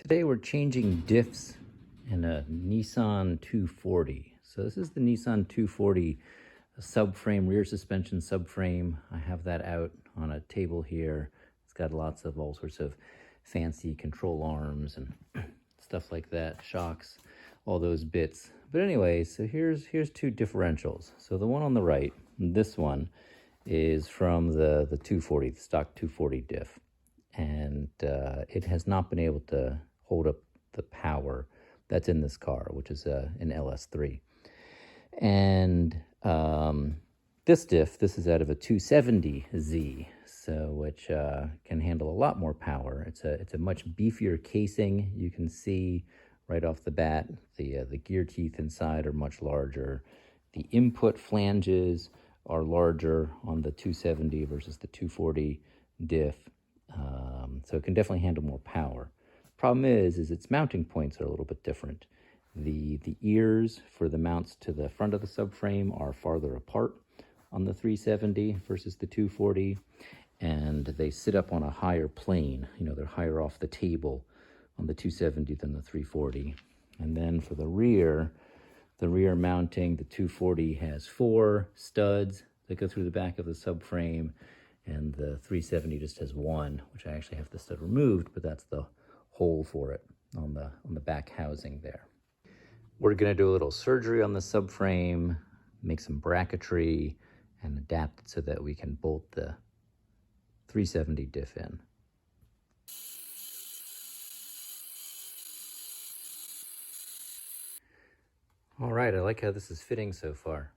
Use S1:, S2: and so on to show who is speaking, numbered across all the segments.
S1: Today we're changing diffs in a Nissan 240. So this is the Nissan 240 subframe, rear suspension subframe. I have that out on a table here. It's got lots of all sorts of fancy control arms and stuff like that, shocks, all those bits. But anyway, so here's two differentials. So the one on the right, this one, is from the 240, the stock 240 diff. And it has not been able to hold up the power that's in this car, which is an LS3. And this diff, this is out of a 270Z, so which can handle a lot more power. It's a much beefier casing. You can see right off the bat the gear teeth inside are much larger. The input flanges are larger on the 270 versus the 240 diff. So it can definitely handle more power. Problem is its mounting points are a little bit different. The ears for the mounts to the front of the subframe are farther apart on the 370 versus the 240, and they sit up on a higher plane. You know, they're higher off the table on the 270 than the 340. And then for the rear mounting, the 240 has 4 studs that go through the back of the subframe, and the 370 just has 1, which I actually have the stud removed, but that's the hole for it on the back housing there. We're going to do a little surgery on the subframe, make some bracketry, and adapt it so that we can bolt the 370 diff in. All right, I like how this is fitting so far.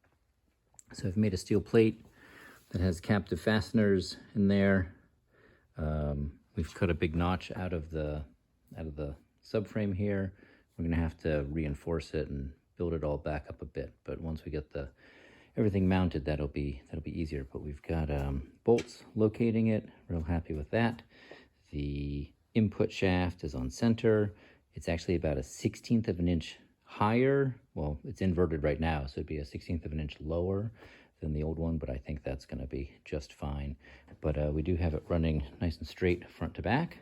S1: So I've made a steel plate that has captive fasteners in there. We've cut a big notch out of the subframe here. We're gonna have to reinforce it and build it all back up a bit. But once we get everything mounted, that'll be easier. But we've got bolts locating it. Real happy with that. The input shaft is on center. It's actually about a 1/16 of an inch higher. Well, it's inverted right now, so it'd be a 1/16 of an inch lower than the old one, but I think that's going to be just fine. But we do have it running nice and straight front to back,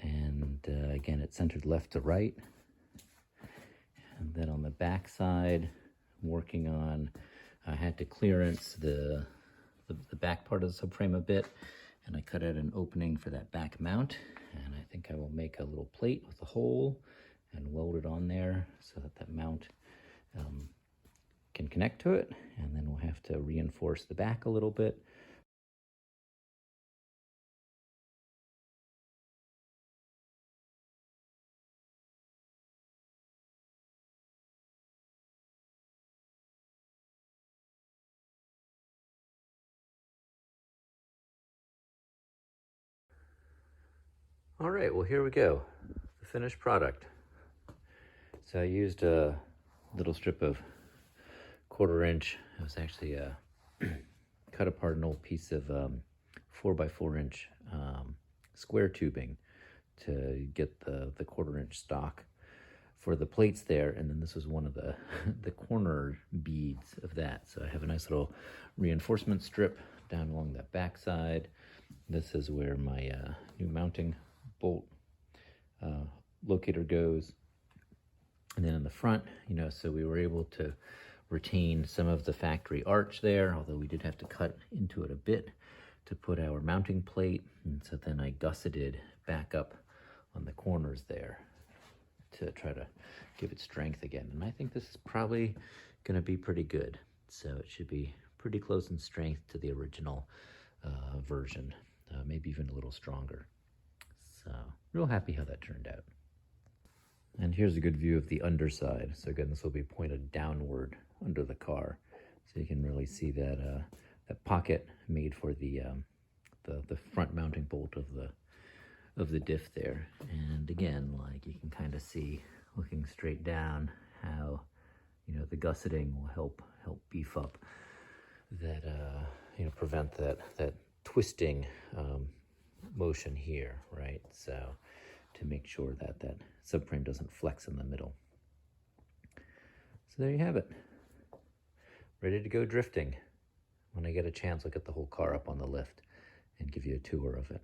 S1: and again, it's centered left to right. And then on the back side, I'm working on, I had to clearance the back part of the subframe a bit, and I cut out an opening for that back mount, and I think I will make a little plate with a hole and weld it on there so that mount can connect to it, and then we'll have to reinforce the back a little bit. All right, well, here we go, the finished product. So I used a little strip of 1/4 inch. It was actually cut apart an old piece of 4x4 inch square tubing to get the 1/4 inch stock for the plates there, and then this was one of the corner beads of that. So I have a nice little reinforcement strip down along that back side. This is where my new mounting bolt locator goes. And then in the front, you know, so we were able to retain some of the factory arch there, although we did have to cut into it a bit to put our mounting plate. And so then I gusseted back up on the corners there to try to give it strength again. And I think this is probably going to be pretty good. So it should be pretty close in strength to the original version, maybe even a little stronger. So real happy how that turned out. And here's a good view of the underside. So again, this will be pointed downward under the car, so you can really see that that pocket made for the front mounting bolt of the diff there. And again, like you can kind of see, looking straight down, how you know the gusseting will help beef up that you know, prevent that twisting motion here, right? So to make sure that subframe doesn't flex in the middle. So there you have it. Ready to go drifting. When I get a chance, I'll get the whole car up on the lift and give you a tour of it.